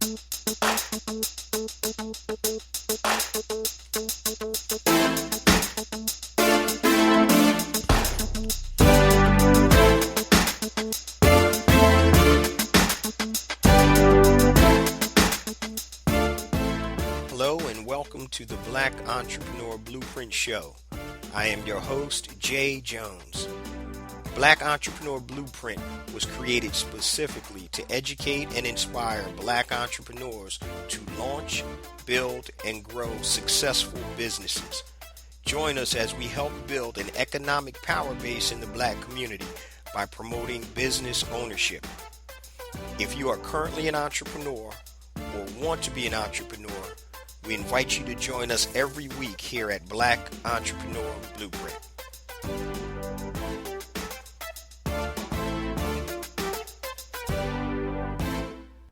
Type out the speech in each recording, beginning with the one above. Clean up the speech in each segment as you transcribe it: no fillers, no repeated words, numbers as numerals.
Hello and welcome to the Black Entrepreneur Blueprint Show. I am your host, Jay Jones. Black Entrepreneur Blueprint was created specifically to educate and inspire Black entrepreneurs to launch, build, and grow successful businesses. Join us as we help build an economic power base in the Black community by promoting business ownership. If you are currently an entrepreneur or want to be an entrepreneur, we invite you to join us every week here at Black Entrepreneur Blueprint.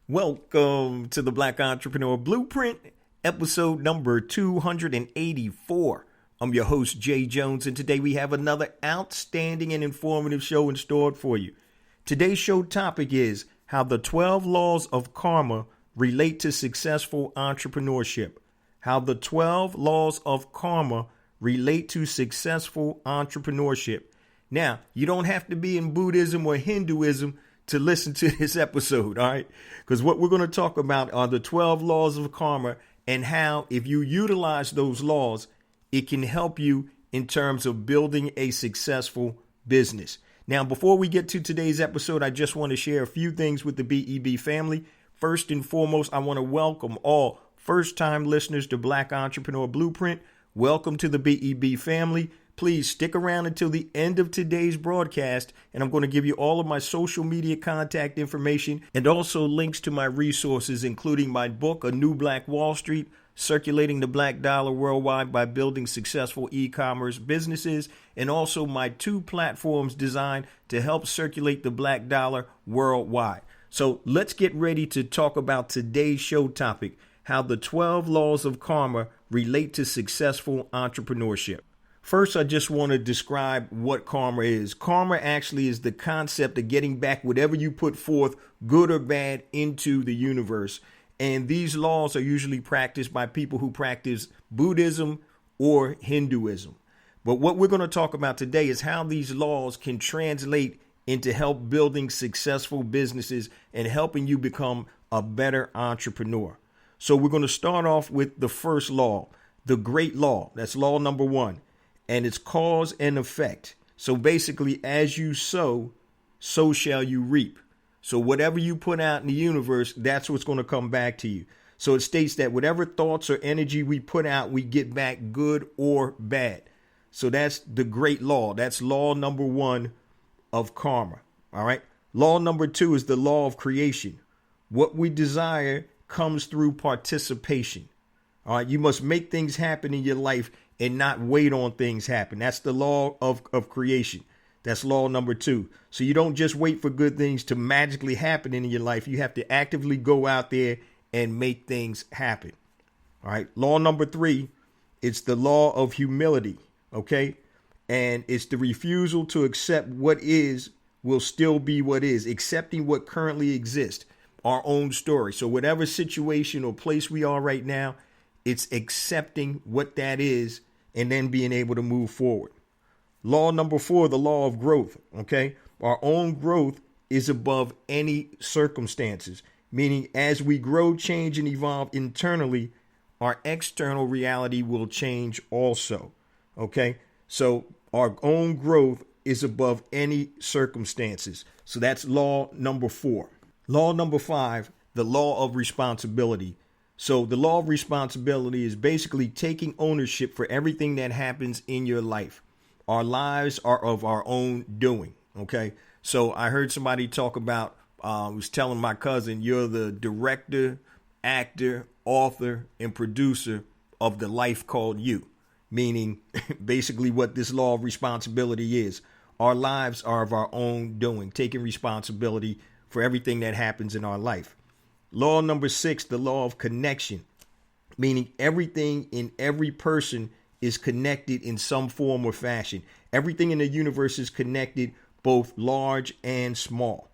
Welcome to the Black Entrepreneur Blueprint, episode number 284. I'm your host, Jay Jones, and today we have another outstanding and informative show in store for you. Today's show topic is how the 12 laws of karma relate to successful entrepreneurship. How the 12 laws of karma relate to successful entrepreneurship. Now, you don't have to be in Buddhism or Hinduism to listen to this episode, all right? Because what we're going to talk about are the 12 laws of karma and how, if you utilize those laws, it can help you in terms of building a successful business. Now, before we get to today's episode, I just want to share a few things with the BEB family. First and foremost, I want to welcome all first-time listeners to Black Entrepreneur Blueprint. Welcome to the BEB family. Please stick around until the end of today's broadcast, and I'm going to give you all of my social media contact information and also links to my resources, including my book, A New Black Wall Street, Circulating the Black Dollar Worldwide by Building Successful E-Commerce Businesses, and also my 2 platforms designed to help circulate the Black Dollar worldwide. So let's get ready to talk about today's show topic, how the 12 laws of karma relate to successful entrepreneurship. First, I just want to describe what karma is. Karma actually is the concept of getting back whatever you put forth, good or bad, into the universe. And these laws are usually practiced by people who practice Buddhism or Hinduism. But what we're going to talk about today is how these laws can translate into help building successful businesses and helping you become a better entrepreneur. So we're going to start off with the first law, the great law. That's law number 1. And it's cause and effect. So basically, as you sow, so shall you reap. So whatever you put out in the universe, that's what's going to come back to you. So it states that whatever thoughts or energy we put out, we get back good or bad. So that's the great law. That's law number 1 of karma. All right. Law number 2 is the law of creation. What we desire comes through participation. All right. You must make things happen in your life and not wait on things happen. That's the law of creation. That's law number 2. So you don't just wait for good things to magically happen in your life. You have to actively go out there and make things happen. All right. Law number 3, it's the law of humility. Okay. And it's the refusal to accept what is will still be what is, accepting what currently exists, our own story. So whatever situation or place we are right now, it's accepting what that is and then being able to move forward. Law number 4, the law of growth. Okay. Our own growth is above any circumstances, meaning as we grow, change, and evolve internally, our external reality will change also. Okay. So our own growth is above any circumstances. So that's law number 4. Law number 5, the law of responsibility. So the law of responsibility is basically taking ownership for everything that happens in your life. Our lives are of our own doing. Okay. So I heard somebody talk about, was telling my cousin, you're the director, actor, author, and producer of the life called you. Meaning basically what this law of responsibility is. Our lives are of our own doing, taking responsibility for everything that happens in our life. Law number 6, the law of connection, meaning everything in every person is connected in some form or fashion. Everything in the universe is connected, both large and small.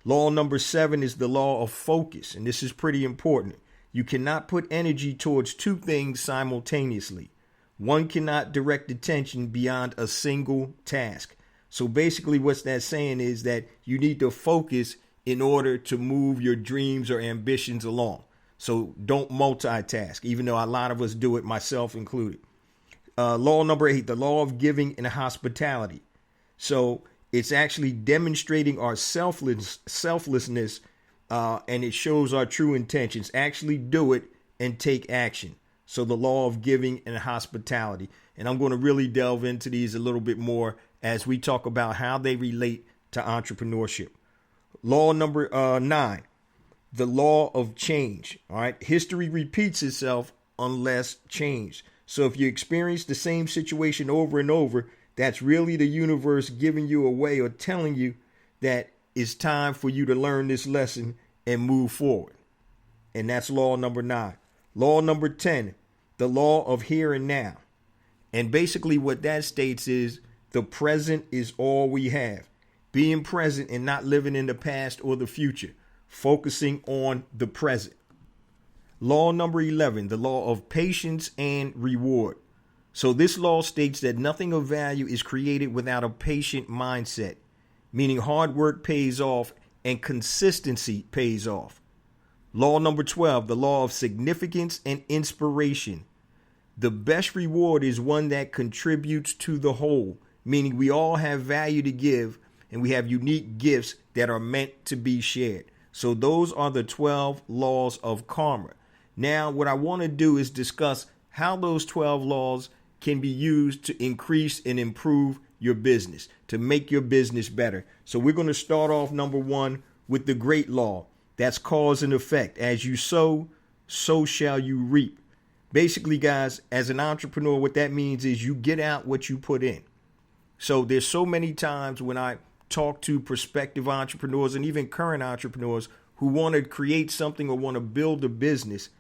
Law number 7 is the law of focus, and this is pretty important. You cannot put energy towards two things simultaneously. One cannot direct attention beyond a single task. So basically what that's saying is that you need to focus in order to move your dreams or ambitions along. So don't multitask, even though a lot of us do it, myself included. Law number 8, the law of giving and hospitality. So it's actually demonstrating our selflessness, and it shows our true intentions. Actually do it and take action. So the law of giving and hospitality. And I'm going to really delve into these a little bit more as we talk about how they relate to entrepreneurship. Law number 9, the law of change. All right. History repeats itself unless changed. So if you experience the same situation over and over, that's really the universe giving you a way or telling you that it's time for you to learn this lesson and move forward. And that's law number 9. Law number 10, the law of here and now. And basically what that states is the present is all we have. Being present and not living in the past or the future. Focusing on the present. Law number 11, the law of patience and reward. So this law states that nothing of value is created without a patient mindset, meaning hard work pays off and consistency pays off. Law number 12, the law of significance and inspiration. The best reward is one that contributes to the whole, meaning we all have value to give and we have unique gifts that are meant to be shared. So those are the 12 laws of karma. Now, what I want to do is discuss how those 12 laws can be used to increase and improve your business, to make your business better. So we're going to start off number 1 with the great law. That's cause and effect. As you sow, so shall you reap. Basically, guys, as an entrepreneur, what that means is you get out what you put in. So there's so many times when I talk to prospective entrepreneurs and even current entrepreneurs who want to create something or want to build a business,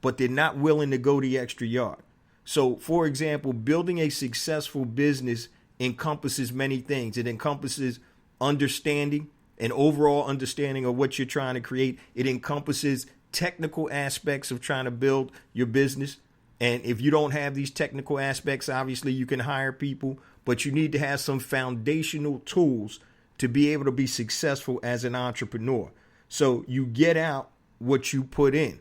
but they're not willing to go the extra yard. So, for example, building a successful business encompasses many things. It encompasses understanding, an overall understanding of what you're trying to create. It encompasses technical aspects of trying to build your business. And if you don't have these technical aspects, obviously you can hire people, but you need to have some foundational tools to be able to be successful as an entrepreneur. So you get out what you put in.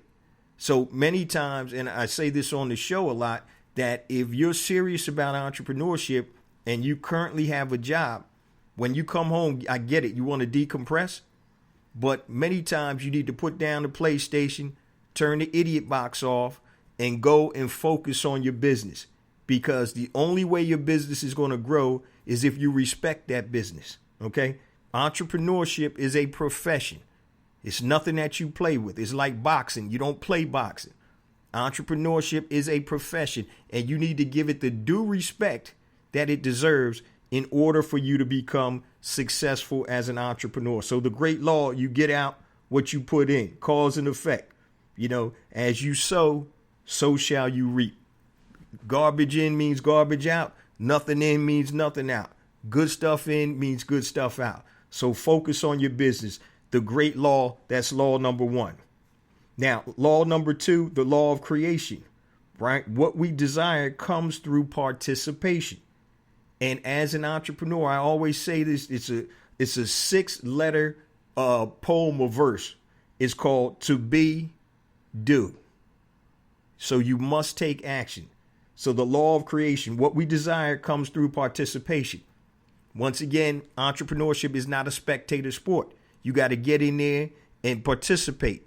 So many times, and I say this on the show a lot, that if you're serious about entrepreneurship and you currently have a job, when you come home, I get it, you want to decompress, but many times you need to put down the PlayStation, turn the idiot box off, and go and focus on your business. Because the only way your business is going to grow is if you respect that business. Okay? Entrepreneurship is a profession. It's nothing that you play with. It's like boxing. You don't play boxing. Entrepreneurship is a profession, and you need to give it the due respect that it deserves in order for you to become successful as an entrepreneur. So the great law, you get out what you put in, cause and effect. You know, as you sow, so shall you reap. Garbage in means garbage out. Nothing in means nothing out. Good stuff in means good stuff out. So focus on your business. The great law, that's law number 1. Now, law number 2, the law of creation, right? What we desire comes through participation. And as an entrepreneur, I always say this, it's a 6-letter poem or verse. It's called to be, do. So you must take action. So the law of creation, what we desire comes through participation. Once again, entrepreneurship is not a spectator sport. You got to get in there and participate.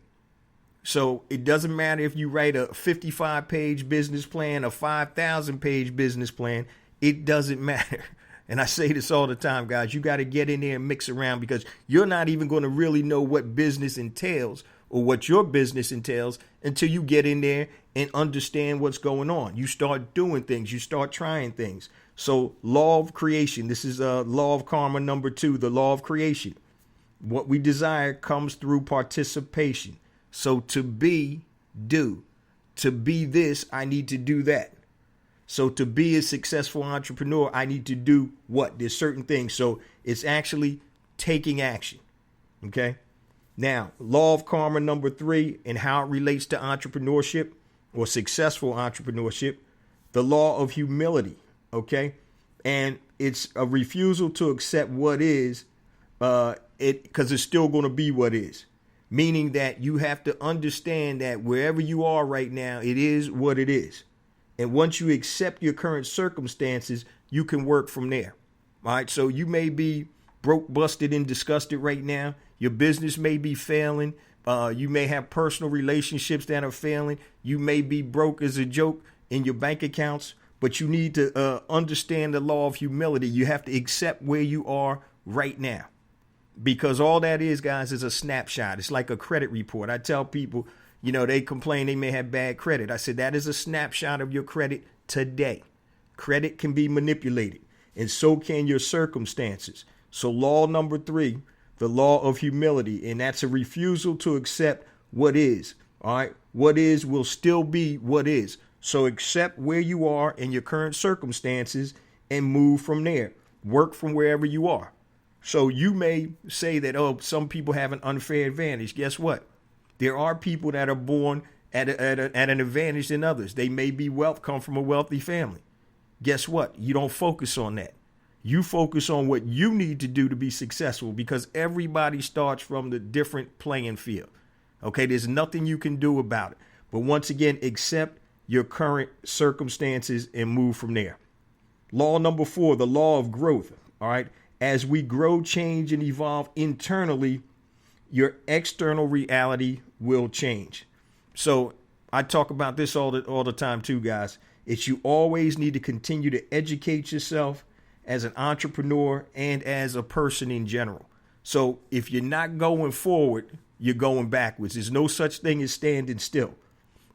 So it doesn't matter if you write a 55-page business plan, a 5,000-page business plan. It doesn't matter. And I say this all the time, guys. You got to get in there and mix around because you're not even going to really know what business entails or what your business entails until you get in there and understand what's going on. You start doing things. You start trying things. So law of creation. This is law of karma number 2, the law of creation. What we desire comes through participation. So to be, do. To be this, I need to do that. So to be a successful entrepreneur, I need to do what? There's certain things. So it's actually taking action. Okay. Now, law of karma number 3 and how it relates to entrepreneurship or successful entrepreneurship, the law of humility. Okay. And it's a refusal to accept what is, because it's still going to be what is. Meaning that you have to understand that wherever you are right now, it is what it is. And once you accept your current circumstances, you can work from there. All right. So you may be broke, busted, and disgusted right now. Your business may be failing. You may have personal relationships that are failing. You may be broke as a joke in your bank accounts, but you need to understand the law of humility. You have to accept where you are right now, because all that is, guys, is a snapshot. It's like a credit report. I tell people, they complain they may have bad credit. I said that is a snapshot of your credit today. Credit can be manipulated, and so can your circumstances. So law number 3, the law of humility, and that's a refusal to accept what is. All right. What is will still be what is. So accept where you are in your current circumstances and move from there. Work from wherever you are. So you may say that, some people have an unfair advantage. Guess what? There are people that are born at an advantage than others. They may be come from a wealthy family. Guess what? You don't focus on that. You focus on what you need to do to be successful, because everybody starts from the different playing field. Okay, there's nothing you can do about it. But once again, accept your current circumstances and move from there. Law number 4, the law of growth. All right. As we grow, change, and evolve internally, your external reality will change. So I talk about this all the time too, guys. It's you always need to continue to educate yourself as an entrepreneur and as a person in general. So if you're not going forward, you're going backwards. There's no such thing as standing still.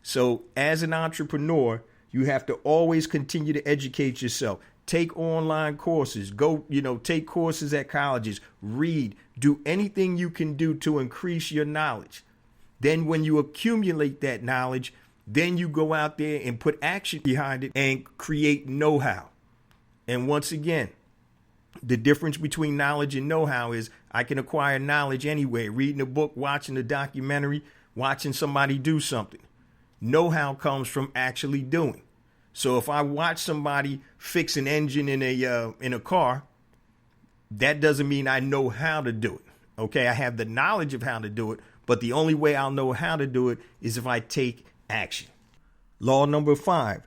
So as an entrepreneur, you have to always continue to educate yourself. Take online courses, go, take courses at colleges, read, do anything you can do to increase your knowledge. Then when you accumulate that knowledge, then you go out there and put action behind it and create know-how. And once again, the difference between knowledge and know-how is I can acquire knowledge anyway, reading a book, watching a documentary, watching somebody do something. Know-how comes from actually doing. So if I watch somebody fix an engine in a car, that doesn't mean I know how to do it. Okay, I have the knowledge of how to do it, but the only way I'll know how to do it is if I take action. Law number 5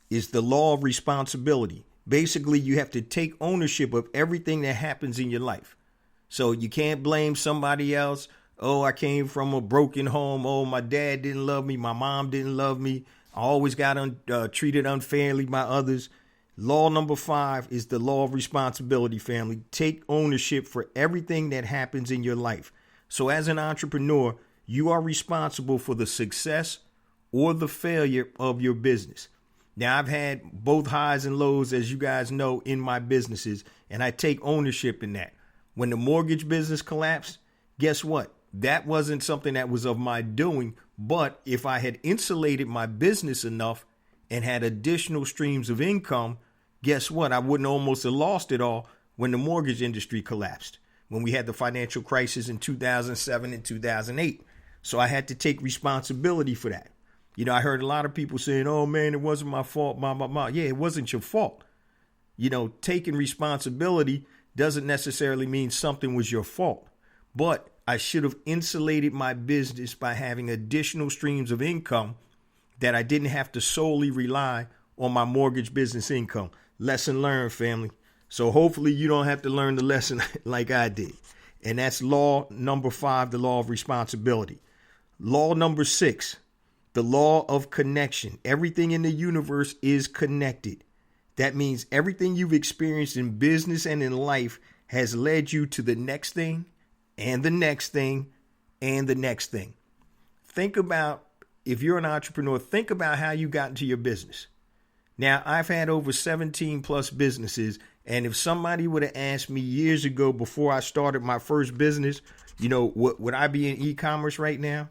is the law of responsibility. Basically, you have to take ownership of everything that happens in your life. So you can't blame somebody else. Oh, I came from a broken home. Oh, my dad didn't love me. My mom didn't love me. I always got treated unfairly by others. Law number 5 is the law of responsibility, family. Take ownership for everything that happens in your life. So as an entrepreneur, you are responsible for the success or the failure of your business. Now, I've had both highs and lows, as you guys know, in my businesses, and I take ownership in that. When the mortgage business collapsed, guess what? That wasn't something that was of my doing, but if I had insulated my business enough and had additional streams of income, guess what? I wouldn't almost have lost it all when the mortgage industry collapsed, when we had the financial crisis in 2007 and 2008. So I had to take responsibility for that. I heard a lot of people saying, oh, man, it wasn't my fault. Yeah, it wasn't your fault. Taking responsibility doesn't necessarily mean something was your fault. But I should have insulated my business by having additional streams of income that I didn't have to solely rely on my mortgage business income. Lesson learned, family. So hopefully you don't have to learn the lesson like I did. And that's law number 5, the law of responsibility. Law number 6. The law of connection. Everything in the universe is connected. That means everything you've experienced in business and in life has led you to the next thing and the next thing and the next thing. Think about, if you're an entrepreneur, think about how you got into your business. Now, I've had over 17 plus businesses. And if somebody would have asked me years ago before I started my first business, would I be in e-commerce right now?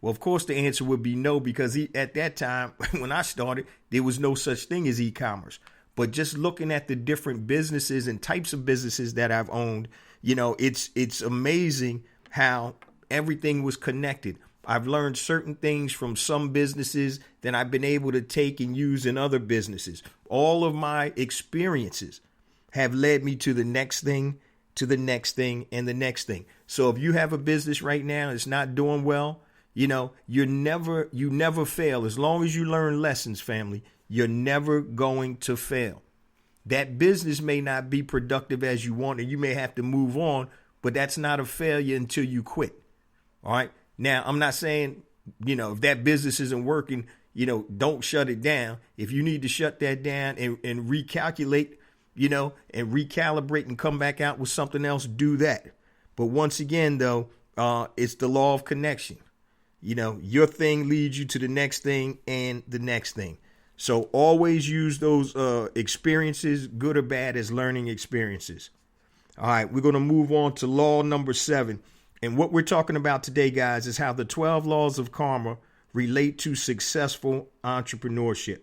Well, of course, the answer would be no, because at that time, when I started, there was no such thing as e-commerce. But just looking at the different businesses and types of businesses that I've owned, it's amazing how everything was connected. I've learned certain things from some businesses that I've been able to take and use in other businesses. All of my experiences have led me to the next thing, to the next thing, and the next thing. So if you have a business right now that's not doing well, you never fail. As long as you learn lessons, family, you're never going to fail. That business may not be productive as you want, and you may have to move on, but that's not a failure until you quit. All right. Now, I'm not saying, if that business isn't working, don't shut it down. If you need to shut that down and recalculate, and recalibrate and come back out with something else, do that. But once again, though, it's the law of connection. Your thing leads you to the next thing and the next thing. So always use those experiences, good or bad, as learning experiences. All right, we're going to move on to law number 7. And what we're talking about today, guys, is how the 12 laws of karma relate to successful entrepreneurship.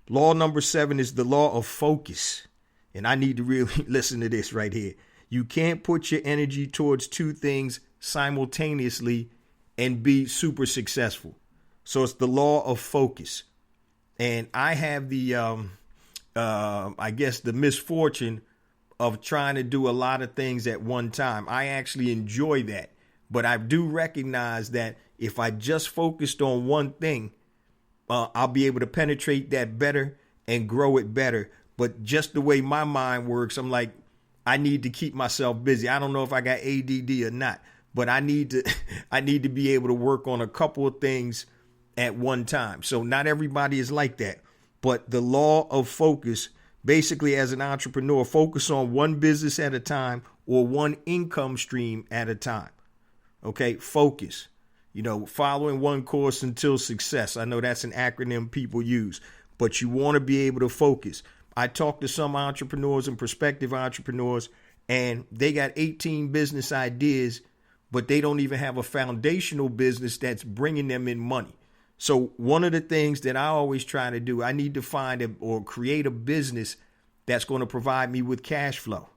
Law number 7 is the law of focus. And I need to really listen to this right here. You can't put your energy towards two things simultaneously and be super successful. So it's the law of focus. And I have the, the misfortune of trying to do a lot of things at one time. I actually enjoy that. But I do recognize that if I just focused on one thing, I'll be able to penetrate that better and grow it better. But just the way my mind works, I'm like, I need to keep myself busy. I don't know if I got ADD or not, but I need to be able to work on a couple of things at one time. So not everybody is like that. But the law of focus, basically as an entrepreneur, focus on one business at a time or one income stream at a time. Okay, focus. Following one course until success. I know that's an acronym people use, but you want to be able to focus. I talk to some entrepreneurs and prospective entrepreneurs, and they got 18 business ideas, but they don't even have a foundational business that's bringing them in money. So one of the things that I always try to do, I need to find or create a business that's going to provide me with cash flow,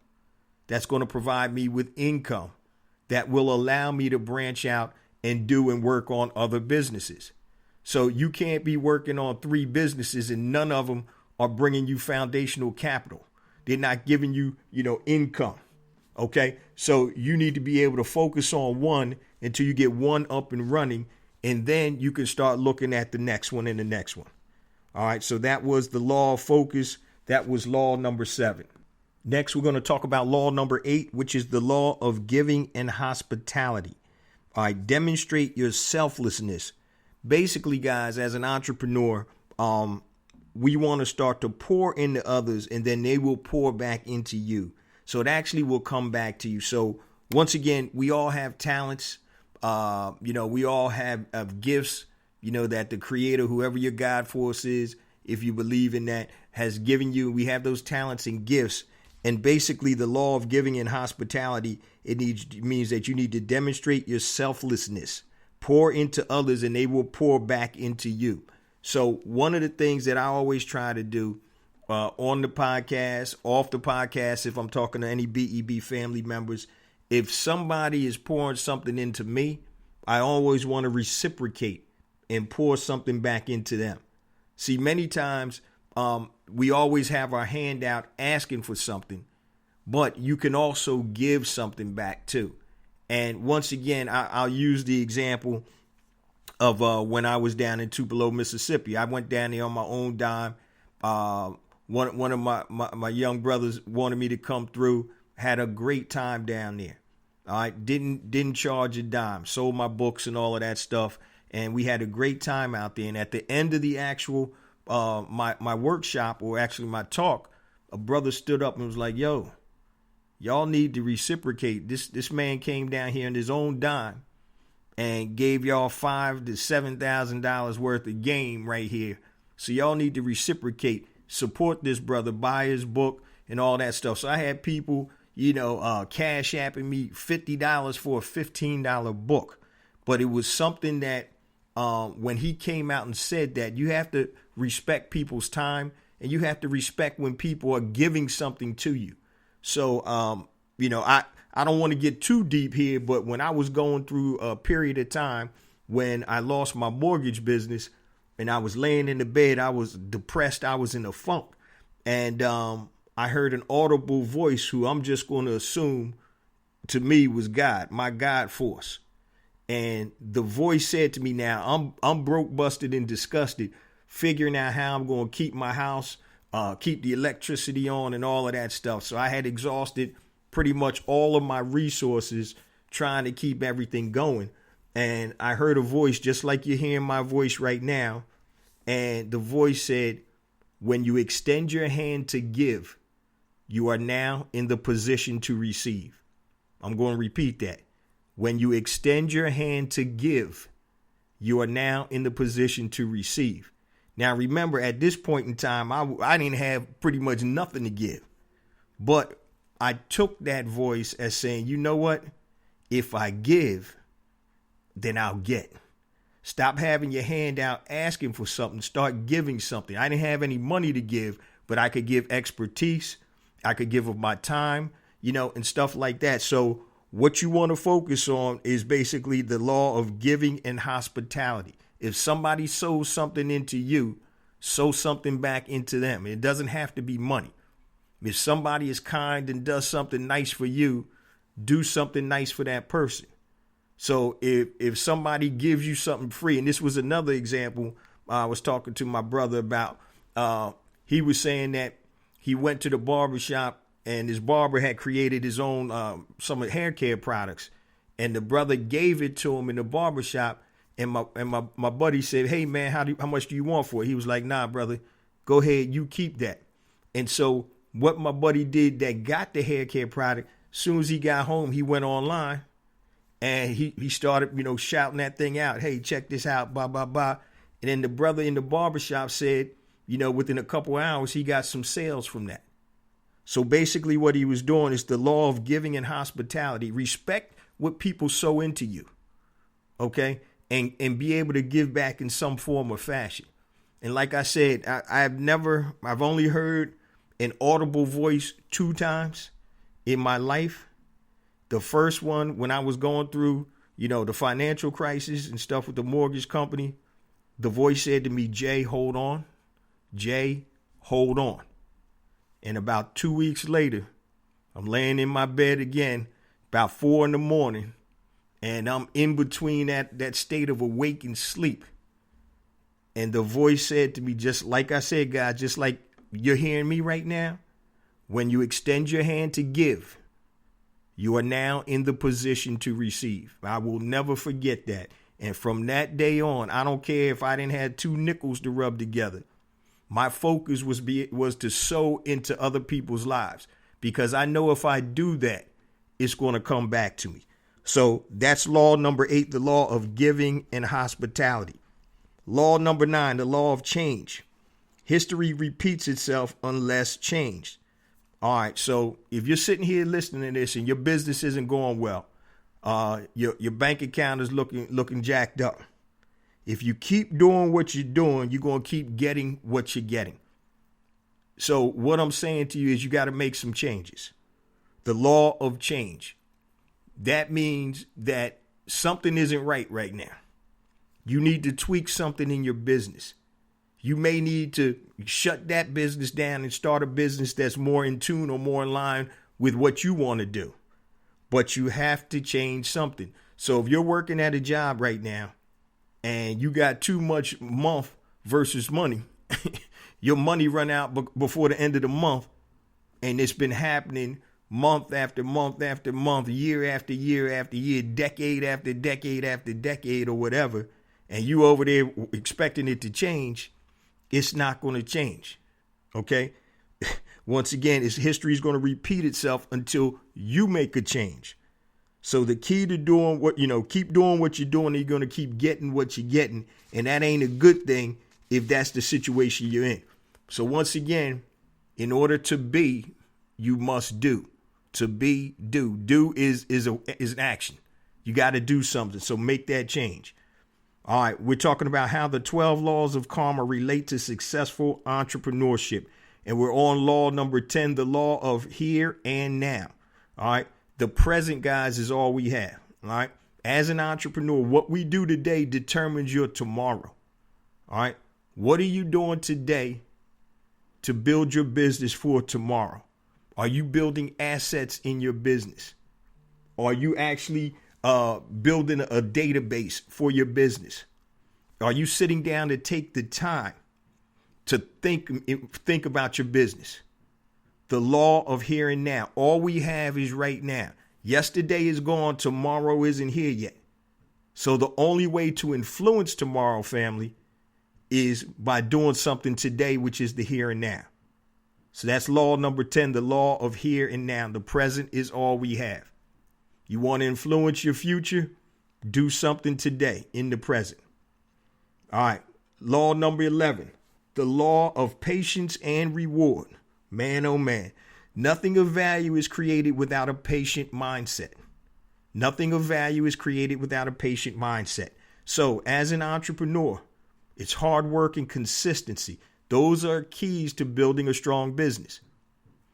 that's going to provide me with income, that will allow me to branch out and do and work on other businesses. So you can't be working on 3 businesses and none of them are bringing you foundational capital. They're not giving you, income. Okay. So you need to be able to focus on one until you get one up and running. And then you can start looking at the next one and the next one. All right. So that was the law of focus. That was law number 7. Next, we're going to talk about law number 8, which is the law of giving and hospitality. All right. Demonstrate your selflessness. Basically, guys, as an entrepreneur, we want to start to pour into others and then they will pour back into you. So it actually will come back to you. So once again, we all have talents. We all have gifts, that the creator, whoever your God force is, if you believe in that, has given you. We have those talents and gifts. And basically the law of giving and hospitality, it means that you need to demonstrate your selflessness, pour into others and they will pour back into you. So one of the things that I always try to do on the podcast, off the podcast, if I'm talking to any BEB family members, if somebody is pouring something into me, I always want to reciprocate and pour something back into them. See, many times we always have our hand out asking for something, but you can also give something back too. And once again, I'll use the example of when I was down in Tupelo, Mississippi. I went down there on my own dime. One of my young brothers wanted me to come through. Had a great time down there. All right, didn't charge a dime. Sold my books and all of that stuff, and we had a great time out there. And at the end of the actual my workshop, or actually my talk, a brother stood up and was like, "Yo, y'all need to reciprocate. This man came down here on his own dime and gave y'all $5,000 to $7,000 worth of game right here. So y'all need to reciprocate, support this brother, buy his book and all that stuff." So I had people, cash apping me $50 for a $15 book. But it was something that when he came out and said that, you have to respect people's time and you have to respect when people are giving something to you. So, I don't want to get too deep here, but when I was going through a period of time when I lost my mortgage business and I was laying in the bed, I was depressed, I was in a funk. And I heard an audible voice who I'm just going to assume to me was God, my God force. And the voice said to me, now I'm broke, busted, and disgusted, figuring out how I'm going to keep my house, keep the electricity on and all of that stuff. So I had exhausted pretty much all of my resources trying to keep everything going. And I heard a voice just like you're hearing my voice right now. And the voice said, when you extend your hand to give, you are now in the position to receive. I'm going to repeat that. When you extend your hand to give, you are now in the position to receive. Now, remember, at this point in time, I didn't have pretty much nothing to give. But I took that voice as saying, you know what? If I give, then I'll get. Stop having your hand out asking for something. Start giving something. I didn't have any money to give, but I could give expertise. I could give of my time, and stuff like that. So what you want to focus on is basically the law of giving and hospitality. If somebody sows something into you, sow something back into them. It doesn't have to be money. If somebody is kind and does something nice for you, do something nice for that person. So if somebody gives you something free, and this was another example I was talking to my brother about, he was saying that he went to the barber shop and his barber had created his own some hair care products, and the brother gave it to him in the barber shop. And my buddy said, hey man, how much do you want for it? He was like, nah, brother, go ahead, you keep that. And so what my buddy did that got the hair care product, as soon as he got home, he went online and he started, shouting that thing out. Hey, check this out, blah, blah, blah. And then the brother in the barbershop said, within a couple hours, he got some sales from that. So basically what he was doing is the law of giving and hospitality. Respect what people sow into you. Okay. And be able to give back in some form or fashion. And like I said, I've only heard an audible voice 2 times in my life. The first one, when I was going through, the financial crisis and stuff with the mortgage company, the voice said to me, Jay, hold on. Jay, hold on. And about 2 weeks later, I'm laying in my bed again, about 4 a.m, and I'm in between that state of awakened sleep. And the voice said to me, just like I said, God, just like you're hearing me right now, when you extend your hand to give, you are now in the position to receive. I will never forget that. And from that day on, I don't care if I didn't have 2 nickels to rub together. My focus was to sow into other people's lives, because I know if I do that, it's going to come back to me. So that's law number 8, the law of giving and hospitality. Law number 9, the law of change. History repeats itself unless changed. All right, so if you're sitting here listening to this and your business isn't going well, your bank account is looking jacked up. If you keep doing what you're doing, you're going to keep getting what you're getting. So what I'm saying to you is you got to make some changes. The law of change. That means that something isn't right now. You need to tweak something in your business. You may need to shut that business down and start a business that's more in tune or more in line with what you want to do. But you have to change something. So if you're working at a job right now and you got too much month versus money, your money run out before the end of the month, and it's been happening month after month after month, year after year after year, decade after decade after decade or whatever, and you over there expecting it to change, it's not going to change. Okay? Once again, history is going to repeat itself until you make a change. So the key to doing keep doing what you're doing, and you're going to keep getting what you're getting. And that ain't a good thing if that's the situation you're in. So once again, in order to be, you must do. To be, do. Do is an action. You got to do something. So make that change. All right. We're talking about how the 12 laws of karma relate to successful entrepreneurship. And we're on law number 10, the law of here and now. All right. The present, guys, is all we have. All right. As an entrepreneur, what we do today determines your tomorrow. All right. What are you doing today to build your business for tomorrow? Are you building assets in your business? Are you actually building a database for your business? Are you sitting down to take the time to think about your business? The law of here and now. All we have is right now. Yesterday is gone. Tomorrow isn't here yet. So the only way to influence tomorrow, family, is by doing something today, which is the here and now. So that's law number 10, the law of here and now. The present is all we have. You want to influence your future? Do something today in the present. All right. Law number 11, the law of patience and reward. Man, oh man. Nothing of value is created without a patient mindset. Nothing of value is created without a patient mindset. So as an entrepreneur, it's hard work and consistency. Those are keys to building a strong business.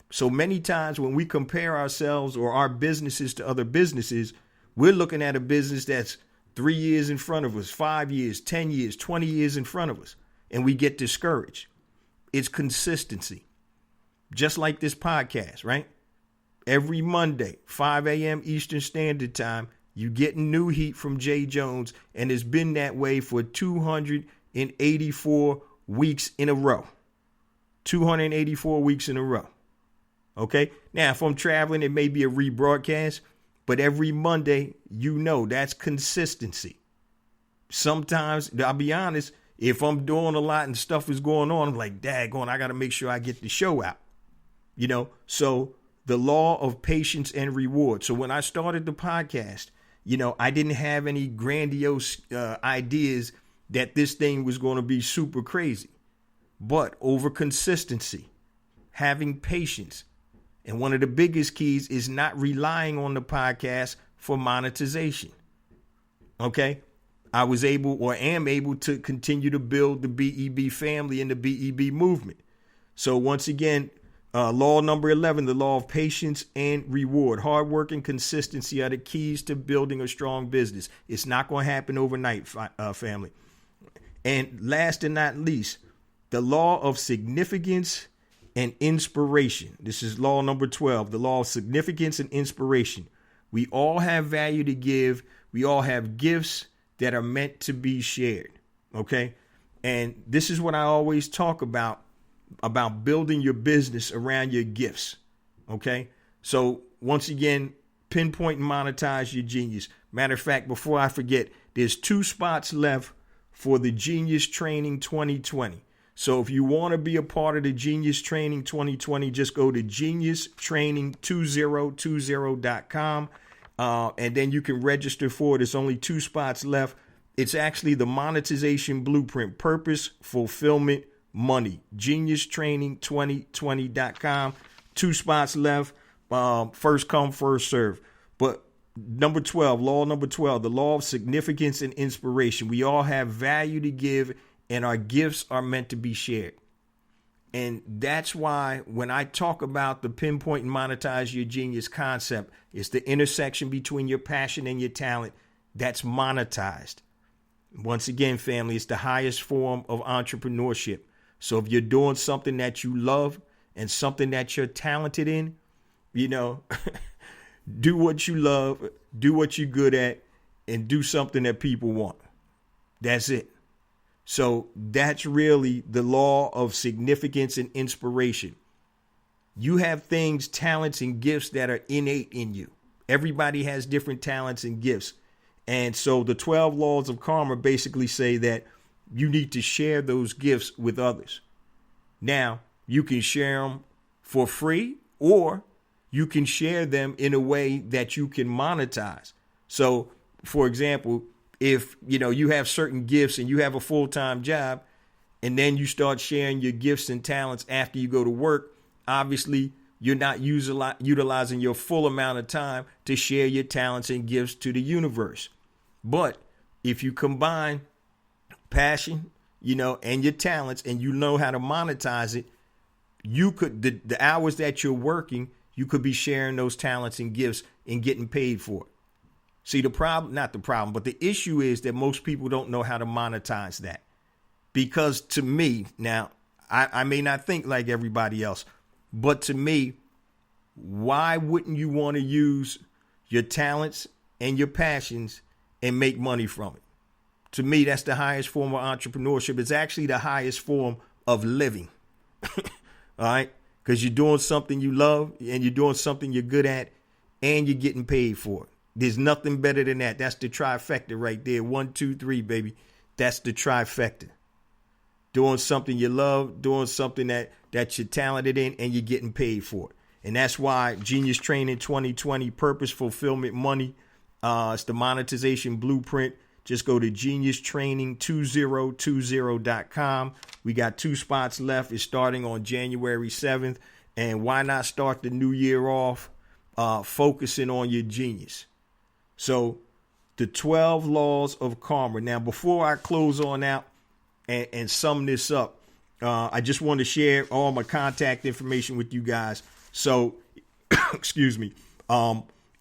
So many times when we compare ourselves or our businesses to other businesses, we're looking at a business that's 3 years in front of us, 5 years, 10 years, 20 years in front of us, and we get discouraged. It's consistency. Just like this podcast, right? Every Monday, 5 a.m. Eastern Standard Time, you getting new heat from Jay Jones, and it's been that way for 284 weeks in a row. 284 weeks in a row. Okay? Now, if I'm traveling, it may be a rebroadcast, but every Monday, that's consistency. Sometimes, I'll be honest, if I'm doing a lot and stuff is going on, I'm like, daggone, I got to make sure I get the show out. So the law of patience and reward. So when I started the podcast, I didn't have any grandiose ideas that this thing was going to be super crazy. But over consistency, having patience, and one of the biggest keys is not relying on the podcast for monetization. Okay? I was able or am able to continue to build the BEB family and the BEB movement. So once again, law number 11, the law of patience and reward. Hard work and consistency are the keys to building a strong business. It's not going to happen overnight, family. And last and not least, the law of significance and inspiration. This is law number 12, the law of significance and inspiration. We all have value to give. We all have gifts that are meant to be shared. Okay. And this is what I always talk about building your business around your gifts. Okay. So once again, pinpoint and monetize your genius. Matter of fact, before I forget, there's 2 spots left for the Genius Training 2020. So if you want to be a part of the Genius Training 2020, just go to geniustraining2020.com. And then you can register for it. There's only 2 spots left. It's actually the monetization blueprint, purpose, fulfillment, money. Geniustraining2020.com. 2 spots left. First come, first serve. But number 12, law number 12, the law of significance and inspiration. We all have value to give, and our gifts are meant to be shared. And that's why when I talk about the pinpoint and monetize your genius concept, it's the intersection between your passion and your talent that's monetized. Once again, family, it's the highest form of entrepreneurship. So if you're doing something that you love and something that you're talented in, do what you love, do what you're good at, and do something that people want. That's it. So that's really the law of significance and inspiration. You have things, talents, and gifts that are innate in you. Everybody has different talents and gifts. And so the 12 laws of karma basically say that you need to share those gifts with others. Now, you can share them for free, or you can share them in a way that you can monetize. So, for example, if you have certain gifts and you have a full-time job, and then you start sharing your gifts and talents after you go to work, obviously you're not utilizing your full amount of time to share your talents and gifts to the universe. But if you combine passion, and your talents, and you know how to monetize it, you could, the hours that you're working, you could be sharing those talents and gifts and getting paid for it. See, the problem, not the problem, but the issue is that most people don't know how to monetize that. Because to me, now, I may not think like everybody else, but to me, why wouldn't you want to use your talents and your passions and make money from it? To me, that's the highest form of entrepreneurship. It's actually the highest form of living. All right? Because you're doing something you love and you're doing something you're good at and you're getting paid for it. There's nothing better than that. That's the trifecta right there. 1, 2, 3, baby. That's the trifecta. Doing something you love, doing something that you're talented in, and you're getting paid for it. And that's why Genius Training 2020, Purpose, Fulfillment, Money. It's the monetization blueprint. Just go to geniustraining2020.com. We got 2 spots left. It's starting on January 7th. And why not start the new year off focusing on your genius? So the 12 laws of karma. Now, before I close on out and sum this up, I just want to share all my contact information with you guys. So, excuse me.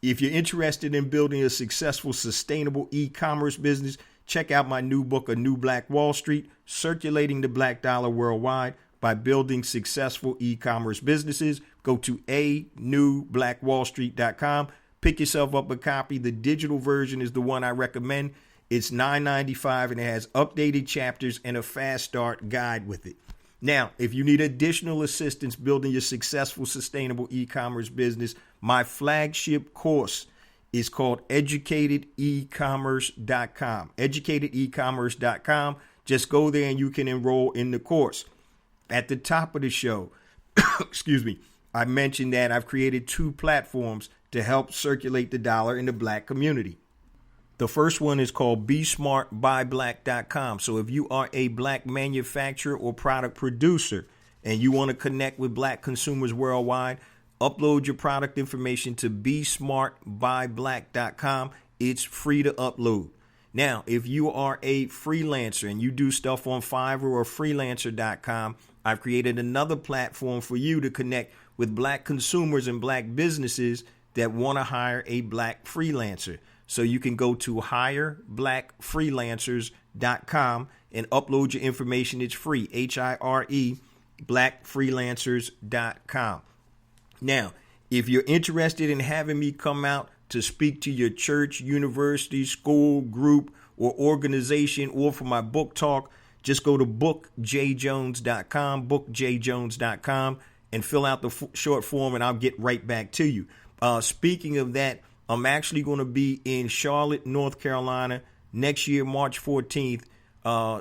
If you're interested in building a successful, sustainable e-commerce business, check out my new book, A New Black Wall Street, Circulating the Black Dollar Worldwide by Building Successful E-Commerce Businesses. Go to anewblackwallstreet.com. Pick yourself up a copy. The digital version is the one I recommend. It's $9.95 and it has updated chapters and a fast start guide with it. Now, if you need additional assistance building your successful, sustainable e-commerce business, my flagship course is called educatedecommerce.com. Educatedecommerce.com. Just go there and you can enroll in the course. At the top of the show, excuse me, I mentioned that I've created 2 platforms to help circulate the dollar in the black community. The first one is called BeSmartByBlack.com. So if you are a black manufacturer or product producer and you want to connect with black consumers worldwide, upload your product information to BeSmartByBlack.com. It's free to upload. Now, if you are a freelancer and you do stuff on Fiverr or Freelancer.com, I've created another platform for you to connect with black consumers and black businesses that want to hire a black freelancer. So you can go to hireblackfreelancers.com and upload your information. It's free. HIRE blackfreelancers.com. Now, if you're interested in having me come out to speak to your church, university, school, group, or organization, or for my book talk, just go to bookjjones.com, and fill out the short form, and I'll get right back to you. Speaking of that, I'm actually going to be in Charlotte, North Carolina next year, March 14th,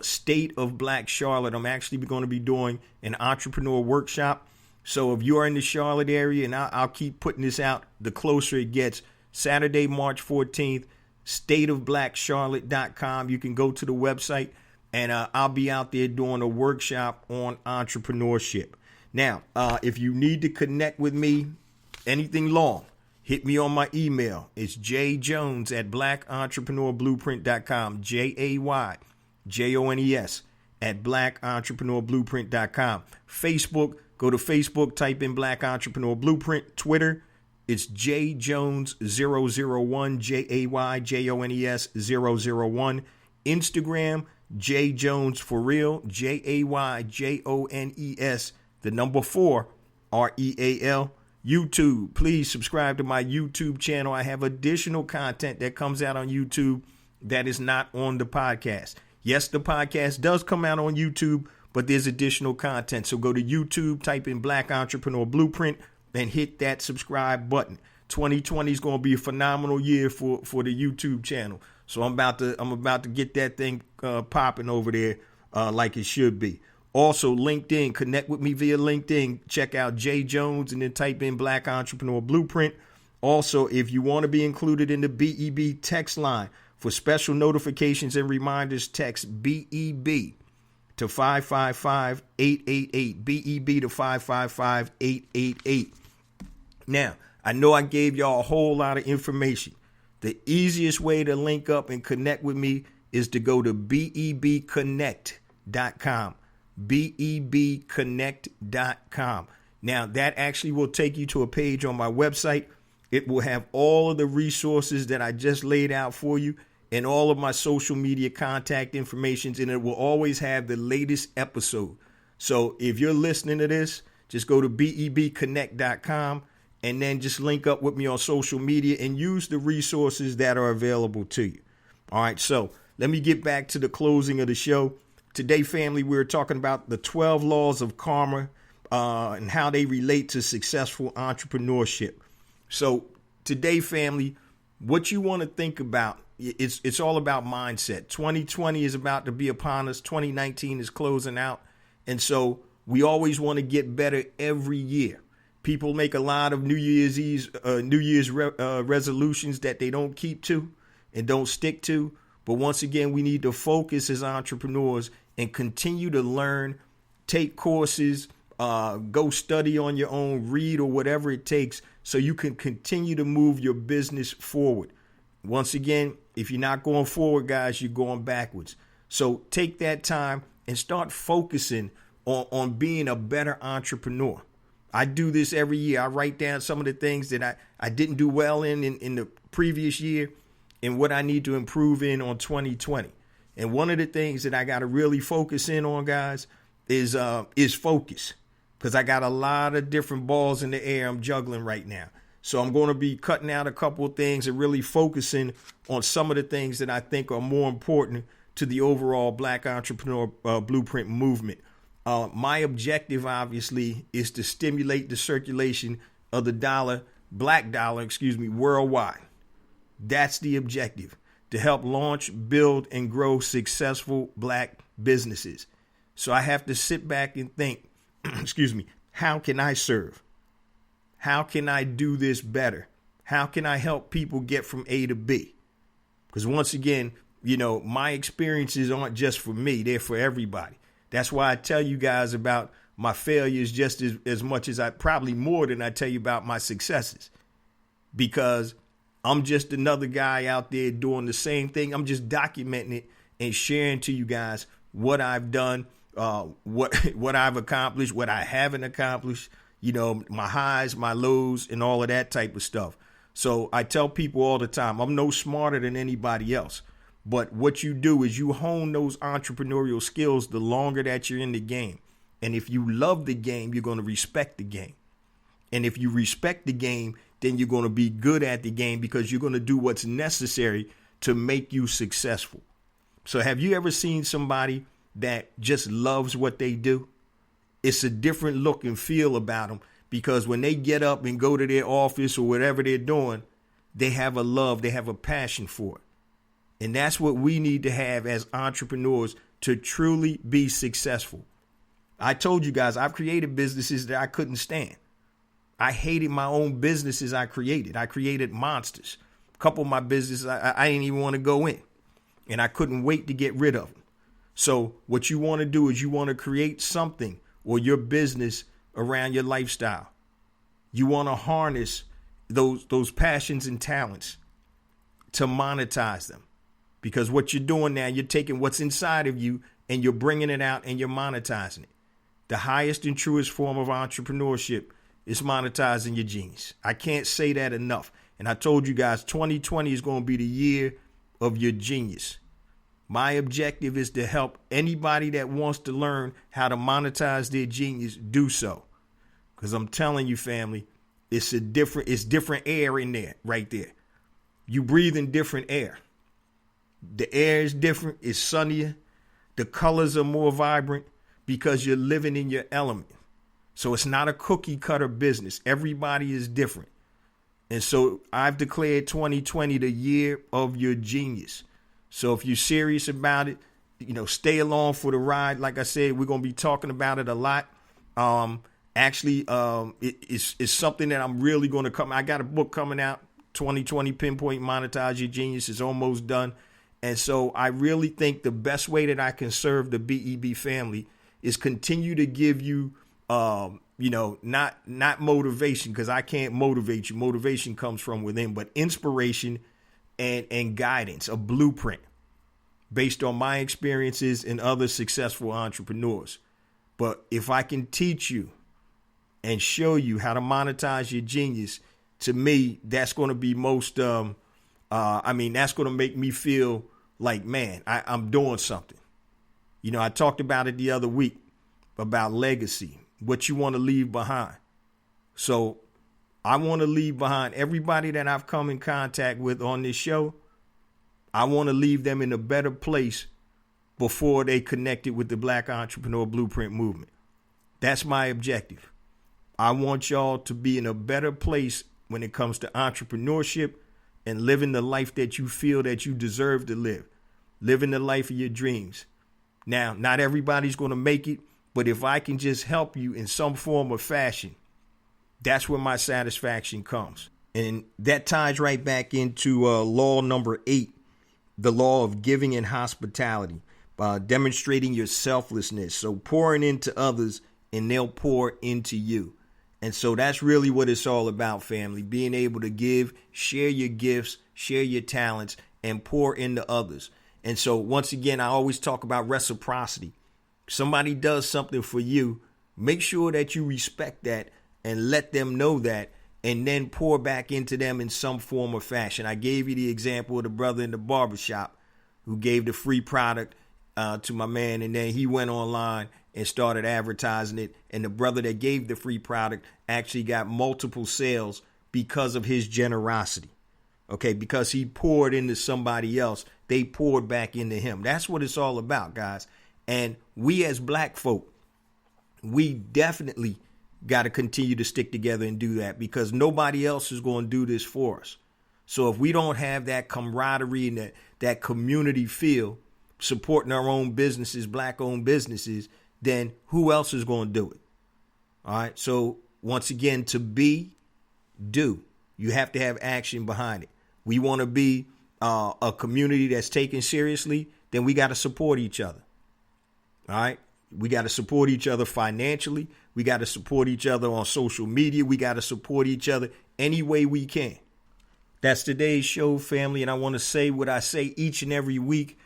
State of Black Charlotte. I'm actually going to be doing an entrepreneur workshop. So if you are in the Charlotte area, and I'll keep putting this out the closer it gets, Saturday, March 14th, stateofblackcharlotte.com. You can go to the website, and I'll be out there doing a workshop on entrepreneurship. Now, if you need to connect with me, anything long, hit me on my email. It's jjones@blackentrepreneurblueprint.com. JAYJONES @blackentrepreneurblueprint.com. Facebook, go to Facebook, type in Black Entrepreneur Blueprint. Twitter, it's jjones001, JAYJONES001. Instagram, jjones for real, JAYJONES, the number 4, REAL. YouTube, please subscribe to my YouTube channel. I have additional content that comes out on YouTube that is not on the podcast. Yes, the podcast does come out on YouTube, but there's additional content. So go to YouTube, type in Black Entrepreneur Blueprint, and hit that subscribe button. 2020 is going to be a phenomenal year for the YouTube channel. So I'm about to get that thing popping over there like it should be. Also, LinkedIn, connect with me via LinkedIn. Check out J Jones and then type in Black Entrepreneur Blueprint. Also, if you want to be included in the BEB text line for special notifications and reminders, text BEB to 555-888. BEB to 555-888. Now, I know I gave y'all a whole lot of information. The easiest way to link up and connect with me is to go to bebconnect.com. bebconnect.com. Now, that actually will take you to a page on my website. It will have all of the resources that I just laid out for you and all of my social media contact information, and it will always have the latest episode. So if you're listening to this, just go to bebconnect.com and then just link up with me on social media and use the resources that are available to you. All right, so let me get back to the closing of the show. Today, family, we're talking about the 12 laws of karma and how they relate to successful entrepreneurship. So today, family, what you want to think about, it's all about mindset. 2020 is about to be upon us. 2019 is closing out. And so we always want to get better every year. People make a lot of New Year's resolutions that they don't keep to and don't stick to. But once again, we need to focus as entrepreneurs and continue to learn, take courses, go study on your own, read or whatever it takes so you can continue to move your business forward. Once again, if you're not going forward, guys, you're going backwards. So take that time and start focusing on being a better entrepreneur. I do this every year. I write down some of the things that I didn't do well in the previous year and what I need to improve in on 2020. And one of the things that I got to really focus in on, guys, is focus, because I got a lot of different balls in the air I'm juggling right now. So I'm going to be cutting out a couple of things and really focusing on some of the things that I think are more important to the overall Black Entrepreneur Blueprint movement. My objective, obviously, is to stimulate the circulation of the black dollar, worldwide. That's the objective, to help launch, build, and grow successful Black businesses. So I have to sit back and think, how can I serve? How can I do this better? How can I help people get from A to B? Because once again, my experiences aren't just for me, they're for everybody. That's why I tell you guys about my failures just as much as probably more than I tell you about my successes. Because I'm just another guy out there doing the same thing. I'm just documenting it and sharing to you guys what I've done, what I've accomplished, what I haven't accomplished, my highs, my lows, and all of that type of stuff. So I tell people all the time, I'm no smarter than anybody else. But what you do is you hone those entrepreneurial skills the longer that you're in the game. And if you love the game, you're going to respect the game. And if you respect the game, then you're going to be good at the game because you're going to do what's necessary to make you successful. So have you ever seen somebody that just loves what they do? It's a different look and feel about them, because when they get up and go to their office or whatever they're doing, they have a love, they have a passion for it. And that's what we need to have as entrepreneurs to truly be successful. I told you guys, I've created businesses that I couldn't stand. I hated my own businesses I created. I created monsters. A couple of my businesses, I didn't even want to go in. And I couldn't wait to get rid of them. So what you want to do is you want to create something or your business around your lifestyle. You want to harness those passions and talents to monetize them. Because what you're doing now, you're taking what's inside of you and you're bringing it out and you're monetizing it. The highest and truest form of entrepreneurship is monetizing your genius. I can't say that enough. And I told you guys, 2020 is going to be the year of your genius. My objective is to help anybody that wants to learn how to monetize their genius do so. Because I'm telling you, family, it's different air in there, right there. You breathe in different air. The air is different. It's sunnier. The colors are more vibrant because you're living in your element. So it's not a cookie cutter business. Everybody is different. And so I've declared 2020 the year of your genius. So if you're serious about it, stay along for the ride. Like I said, we're going to be talking about it a lot. It's something that I'm really going to come. I got a book coming out, 2020 Pinpoint Monetize Your Genius. Is almost done. And so I really think the best way that I can serve the BEB family is continue to give you, not motivation, because I can't motivate you. Motivation comes from within, but inspiration and guidance, a blueprint based on my experiences and other successful entrepreneurs. But if I can teach you and show you how to monetize your genius, to me, that's going to be most, that's going to make me feel like, man, I'm doing something. You know, I talked about it the other week about legacy, what you want to leave behind. So I want to leave behind everybody that I've come in contact with on this show. I want to leave them in a better place before they connected with the Black Entrepreneur Blueprint movement. That's my objective. I want y'all to be in a better place when it comes to entrepreneurship and living the life that you feel that you deserve to live. Living the life of your dreams. Now, not everybody's going to make it, but if I can just help you in some form or fashion, that's where my satisfaction comes. And that ties right back into law number 8, the law of giving and hospitality, demonstrating your selflessness. So pouring into others and they'll pour into you. And so that's really what it's all about, family. Being able to give, share your gifts, share your talents, and pour into others. And so once again, I always talk about reciprocity. Somebody does something for you, make sure that you respect that and let them know that, and then pour back into them in some form or fashion. I gave you the example of the brother in the barbershop who gave the free product to my man, and then he went online and started advertising it. And the brother that gave the free product actually got multiple sales because of his generosity. Okay, because he poured into somebody else, they poured back into him. That's what it's all about, guys. And we as black folk, we definitely got to continue to stick together and do that, because nobody else is going to do this for us. So if we don't have that camaraderie and that community feel, supporting our own businesses, black-owned businesses, then who else is going to do it? All right. So once again, to be, do. You have to have action behind it. We want to be a community that's taken seriously, then we got to support each other. All right. We got to support each other financially. We got to support each other on social media. We got to support each other any way we can. That's today's show, family. And I want to say what I say each and every week.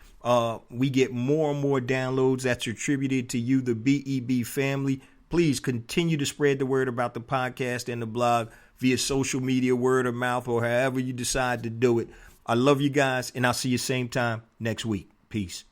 We get more and more downloads that's attributed to you, the BEB family. Please continue to spread the word about the podcast and the blog via social media, word of mouth, or however you decide to do it. I love you guys, and I'll see you same time next week. Peace.